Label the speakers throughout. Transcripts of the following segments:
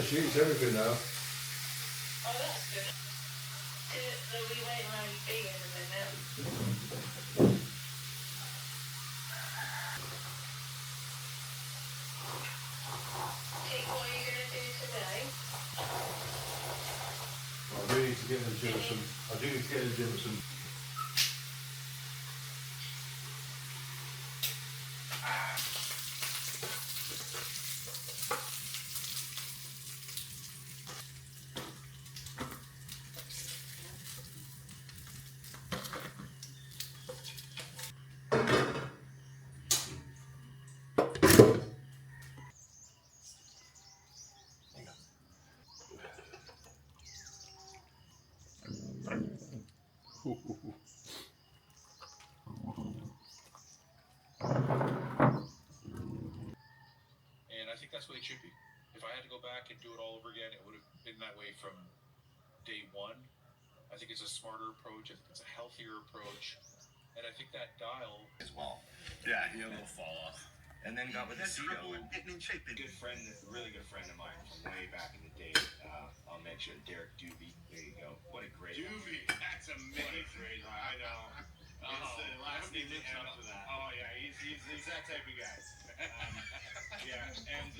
Speaker 1: She eats everything now.
Speaker 2: Oh, that's good. So we wait around vegan a minute. What are you going to do today?
Speaker 1: I do need to get the gym some. I do need to get the gym some.
Speaker 3: And I think that's what it should be. If I had to go back and do it all over again, it would have been that way from day one. I think it's a smarter approach. I think it's a healthier approach. And I think that dial as well.
Speaker 4: Yeah, he had a little fall off. And then got with the Cedo.
Speaker 5: Getting in shape.
Speaker 4: Good friend, really good friend of mine from way back in the day. I'll mention Derek Doobie. There you go. What a great
Speaker 5: Doobie, that's amazing. I know. It's the last name to add up to that. Oh yeah, he's that type of guy. Yeah, and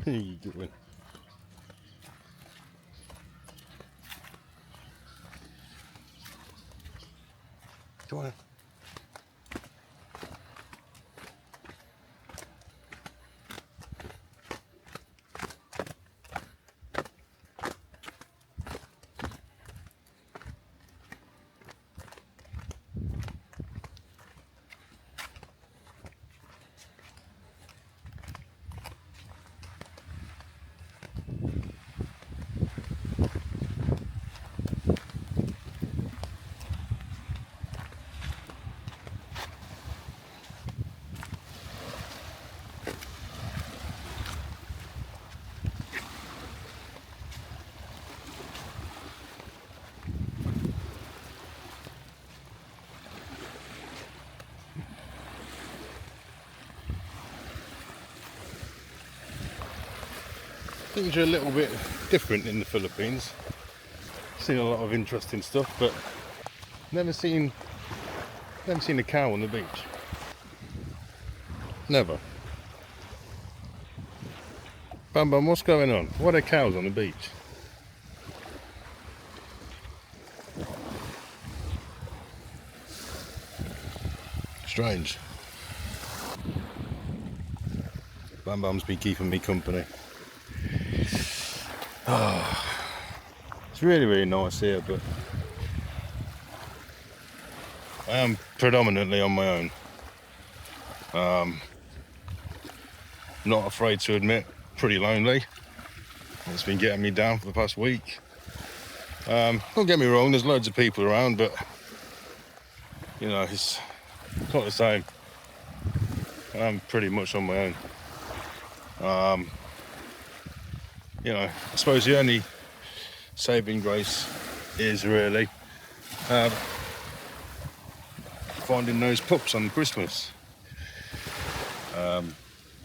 Speaker 1: What are you doing? Go on. Things are a little bit different in the Philippines. Seen a lot of interesting stuff, but never seen a cow on the beach. Never. Bam Bam, what's going on? What are cows on the beach? Strange. Bam Bam's been keeping me company. Oh, it's really, really nice here, but I am predominantly on my own. Not afraid to admit, pretty lonely. It's been getting me down for the past week. Don't get me wrong, there's loads of people around, but you know, it's not the same. I'm pretty much on my own. You know, I suppose the only saving grace is really finding those pups on Christmas. But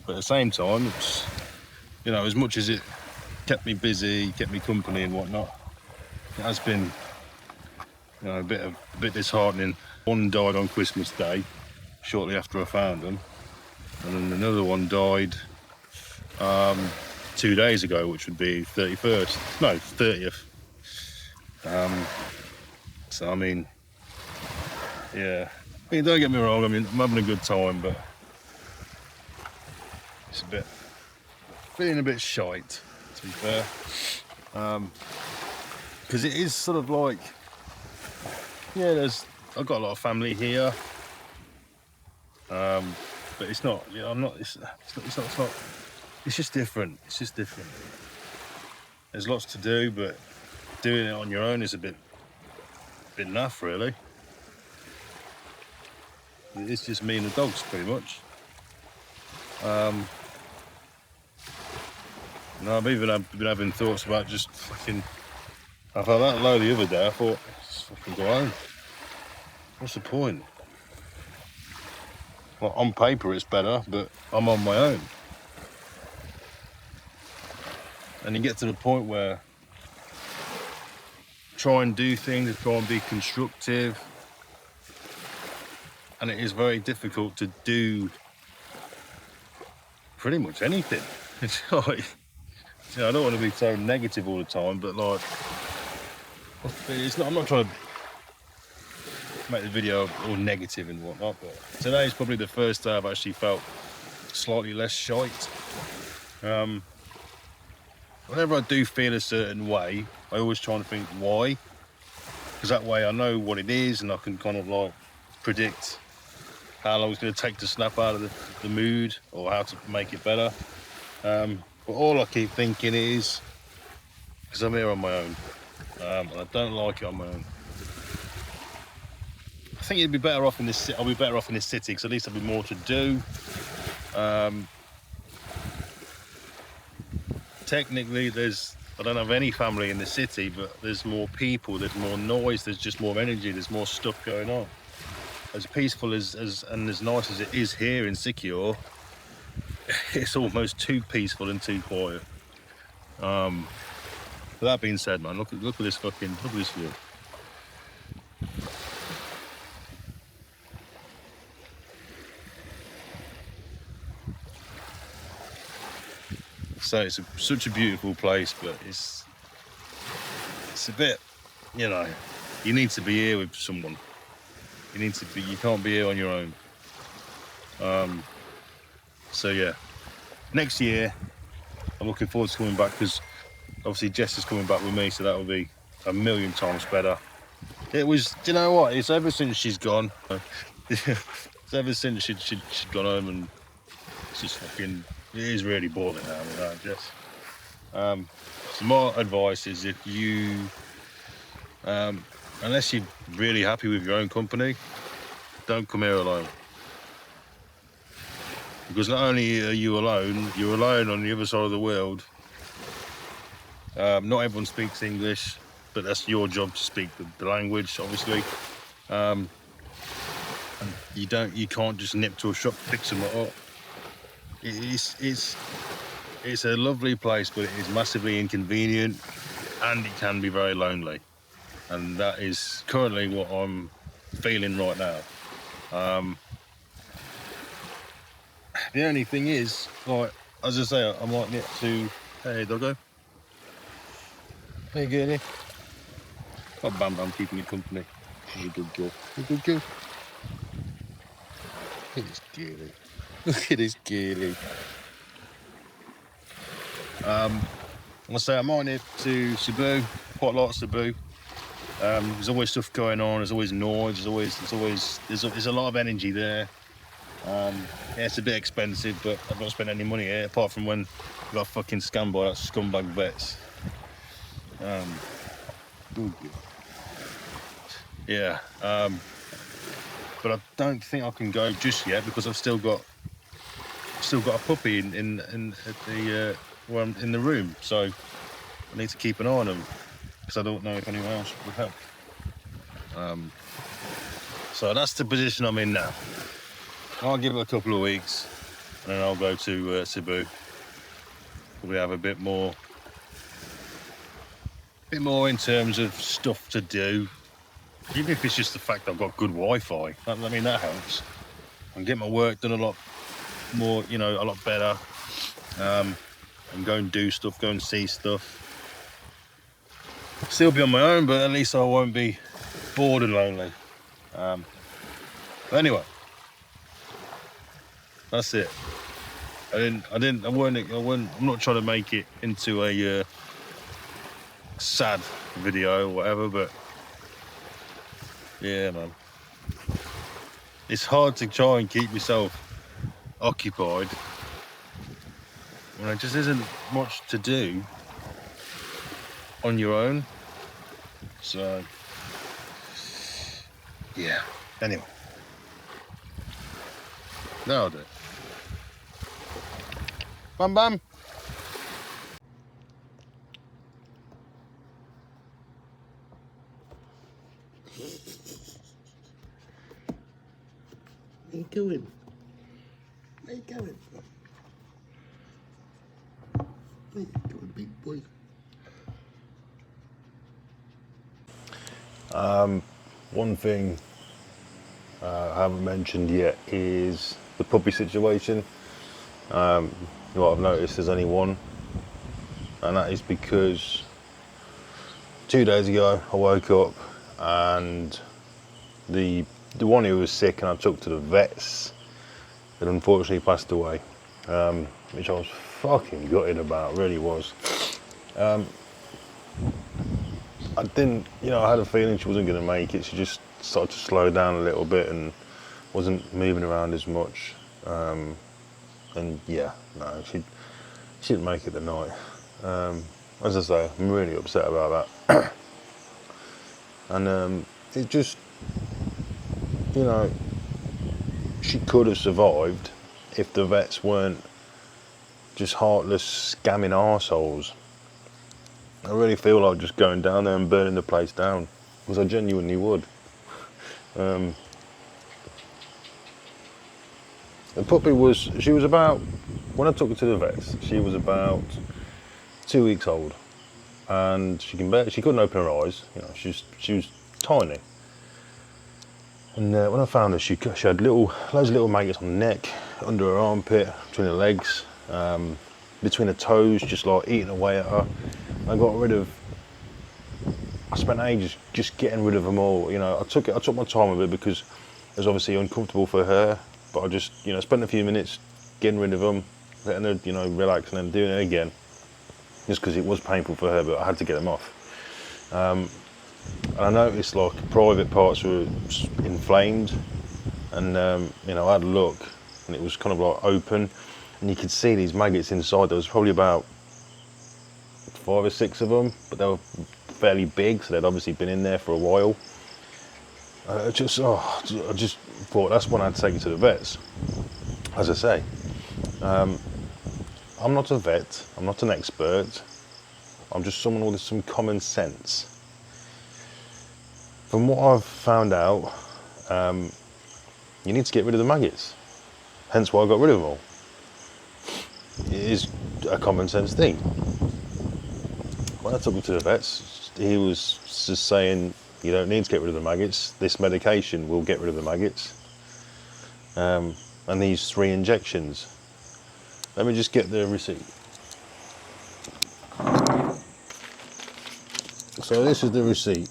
Speaker 1: at the same time, it's, you know, as much as it kept me busy, kept me company and whatnot, it has been, you know, a bit disheartening. One died on Christmas Day, shortly after I found them, and then another one died 2 days ago, which would be 31st. No, 30th. So I mean, yeah. I mean, don't get me wrong. I mean, I'm having a good time, but it's feeling a bit shite, to be fair. Because it is sort of like, yeah, I've got a lot of family here. But it's not, you know, it's just different. It's just different. There's lots to do, but doing it on your own is a bit naff, really. It's just me and the dogs, pretty much. And I've even been having thoughts about just fucking. I felt that low the other day. I thought, just fucking go home. What's the point? Well, on paper it's better, but I'm on my own. And you get to the point where try and do things, try and be constructive, and it is very difficult to do pretty much anything. It's like, you know, I don't want to be so negative all the time, but like, I'm not trying to make the video all negative and whatnot, but today is probably the first day I've actually felt slightly less shite. Whenever I do feel a certain way, I always try and think why, because that way I know what it is and I can kind of like predict how long it's going to take to snap out of the mood or how to make it better. But all I keep thinking is, because I'm here on my own, and I don't like it on my own. I think it'd be better off in this. I'll be better off in this city because at least there'll be more to do. Technically, I don't have any family in the city, but there's more people, there's more noise, there's just more energy, there's more stuff going on. As peaceful and as nice as it is here in Siquijor, it's almost too peaceful and too quiet. But that being said, man, look at this view. So it's such a beautiful place, but it's a bit, you know, you need to be here with someone. You can't be here on your own. So yeah, next year I'm looking forward to coming back because obviously Jess is coming back with me, so that will be a million times better. It was, do you know what? It's ever since she's gone. It's ever since she'd gone home, and it's just fucking. It is really boring now, you know, Jess. So my advice is if you, unless you're really happy with your own company, don't come here alone. Because not only are you alone, you're alone on the other side of the world. Not everyone speaks English, but that's your job to speak the language, obviously. And you can't just nip to a shop, pick something up. It's a lovely place, but it is massively inconvenient, and it can be very lonely. And that is currently what I'm feeling right now. The only thing is, like, as I say, I might nip to, hey doggo, hey girlie. Got Bam Bam keeping you company. She's a good girl. A good girl. Look at this girlie. Look at this girlie. I say I might nip to Cebu, quite a lot of Cebu. There's always stuff going on, there's always noise, there's a lot of energy there. Yeah, it's a bit expensive, but I've not spent any money here, apart from when I got fucking scammed by that scumbag vets. Yeah, but I don't think I can go just yet because I've still got a puppy in the room, so I need to keep an eye on him because I don't know if anyone else would help. So that's the position I'm in now. I'll give it a couple of weeks and then I'll go to Cebu. Probably have a bit more in terms of stuff to do. Even if it's just the fact I've got good Wi-Fi, I mean, that helps. I can get my work done a lot more, you know, a lot better. and go and do stuff, go and see stuff. Still be on my own, but at least I won't be bored and lonely. But anyway, that's it. I'm not trying to make it into a sad video or whatever, but yeah, man. It's hard to try and keep yourself occupied when there just isn't much to do on your own. So yeah, anyway, that'll do. Bam bam.
Speaker 6: Where you going? Where you going? Where you going, big boy?
Speaker 1: One thing I haven't mentioned yet is the puppy situation. What I've noticed, there's only one, and that is because 2 days ago I woke up and the one who was sick and I took to the vets had unfortunately passed away, which I was fucking gutted about, really was. I didn't, I had a feeling she wasn't going to make it. She just started to slow down a little bit and wasn't moving around as much. And yeah, no, she didn't make it the night. As I say, I'm really upset about that. And it just, she could have survived if the vets weren't just heartless, scamming arseholes. I really feel like just going down there and burning the place down, because I genuinely would. The puppy she was about, when I took her to the vets, she was about 2 weeks old, and she couldn't open her eyes. She was tiny. And when I found her, she had loads of little maggots on the neck, under her armpit, between her legs, between her toes, just like eating away at her. I spent ages just getting rid of them all. I took my time with it because it was obviously uncomfortable for her, but I just, spent a few minutes getting rid of them, letting her, relax, and then doing it again, just because it was painful for her, but I had to get them off. And I noticed like private parts were inflamed, and I had a look, and it was kind of like open, and you could see these maggots inside. There was probably about 5 or 6 of them, but they were fairly big, so they'd obviously been in there for a while. I just thought that's when I'd take it to the vets. As I say, I'm not a vet, I'm not an expert, I'm just someone with some common sense. From what I've found out, you need to get rid of the maggots, hence why I got rid of them all. It is a common sense thing. When I took him to the vets, he was just saying, you don't need to get rid of the maggots, this medication will get rid of the maggots. And these 3 injections. Let me just get the receipt. So this is the receipt.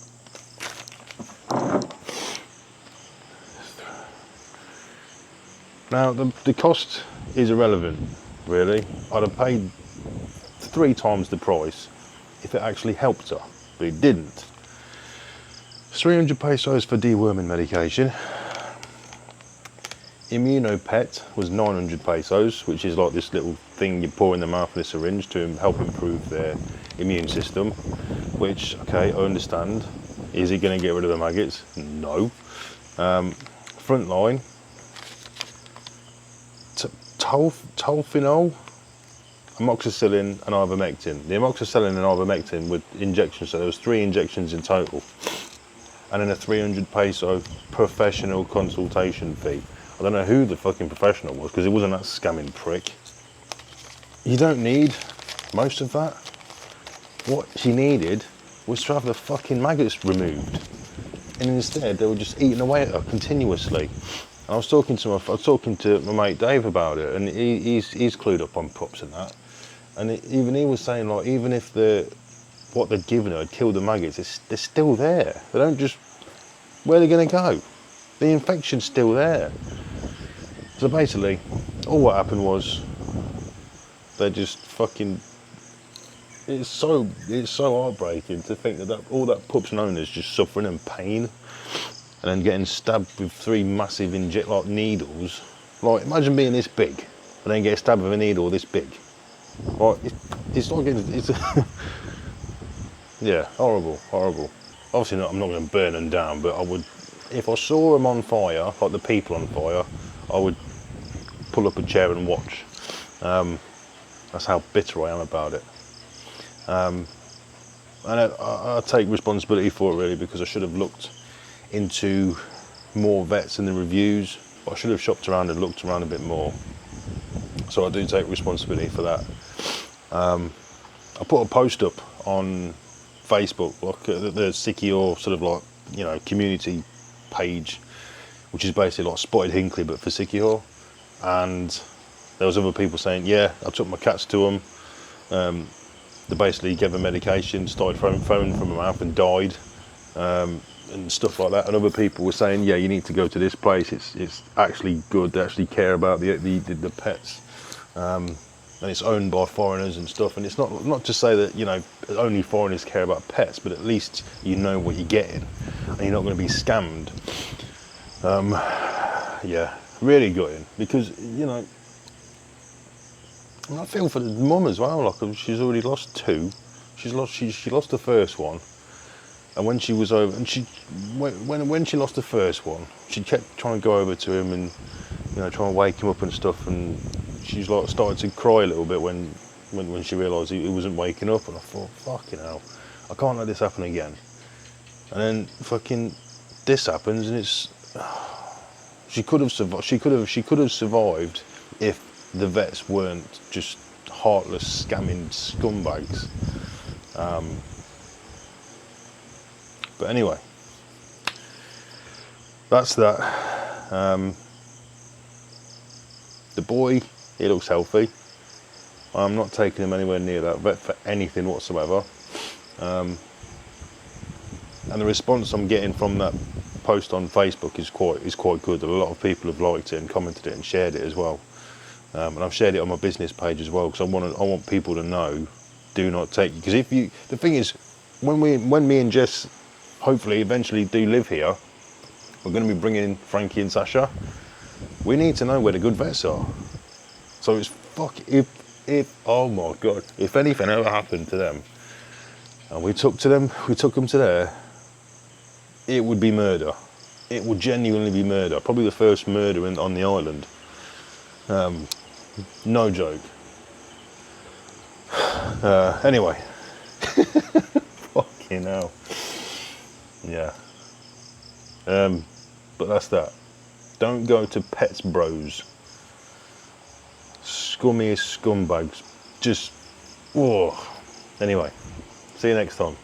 Speaker 1: Now the cost is irrelevant, really. I'd have paid 3 times the price if it actually helped her, but it didn't. 300 pesos for deworming medication. Immunopet was 900 pesos, which is like this little thing you pour in the mouth of a syringe to help improve their immune system, which, okay, I understand. Is it going to get rid of the maggots? No. Frontline, tolfenol, amoxicillin and ivermectin. The amoxicillin and ivermectin were injections, so there was 3 injections in total. And then a 300 peso professional consultation fee. I don't know who the fucking professional was, because it wasn't that scamming prick. You don't need most of that. What she needed was to have the fucking maggots removed. And instead, they were just eating away at her continuously. And I was talking to my mate Dave about it, and he's clued up on pups and that. And even he was saying, like, even if what they'd given her had killed the maggots, they're still there. They don't just, where are they going to go? The infection's still there. So basically, all what happened was, they just fucking, it's so heartbreaking to think that all that pup's known is just suffering and pain, and then getting stabbed with 3 massive needles. Like, imagine being this big, and then get stabbed with a needle this big. Like, it's not getting, it's yeah, horrible. Obviously not, I'm not going to burn them down, but I would, if I saw them on fire, like the people on fire, I would pull up a chair and watch. That's how bitter I am about it. And I take responsibility for it, really, because I should have looked into more vets in the reviews. I should have shopped around and looked around a bit more. So I do take responsibility for that. I put a post up on Facebook, like the Siquijor sort of, like, you know, community page, which is basically like Spotted Hinkley but for Siquijor. And there was other people saying, yeah, I took my cats to them. They basically gave them medication, started foaming from her mouth and died, and stuff like that. And other people were saying, yeah, you need to go to this place. It's actually good. They actually care about the pets. And it's owned by foreigners and stuff. And it's not to say that, you know, only foreigners care about pets, but at least you know what you're getting and you're not going to be scammed. Yeah, really gutting, because, you know, and I feel for the mum as well. Like, she's already lost 2. She lost the first one, and when she was over, and when she lost the first one, she kept trying to go over to him and, you know, trying to wake him up and stuff. And she's like started to cry a little bit when she realised he wasn't waking up. And I thought, fucking hell, I can't let this happen again. And then fucking this happens, and it's she could have survived if the vets weren't just heartless, scamming scumbags. But anyway, that's that. The boy, he looks healthy. I'm not taking him anywhere near that vet for anything whatsoever. And the response I'm getting from that post on Facebook is quite good. A lot of people have liked it and commented it and shared it as well. And I've shared it on my business page as well, because I want people to know, do not take, because the thing is, when me and Jess hopefully eventually do live here, we're going to be bringing in Frankie and Sasha. We need to know where the good vets are. So it's if oh my god, if anything ever happened to them and we took them to there, it would be murder. It would genuinely be murder. Probably the first murder on the island. No joke. Anyway. Fucking hell. Yeah. But that's that. Don't go to Pets Bros. Scummiest scumbags. Just, oh. Anyway, see you next time.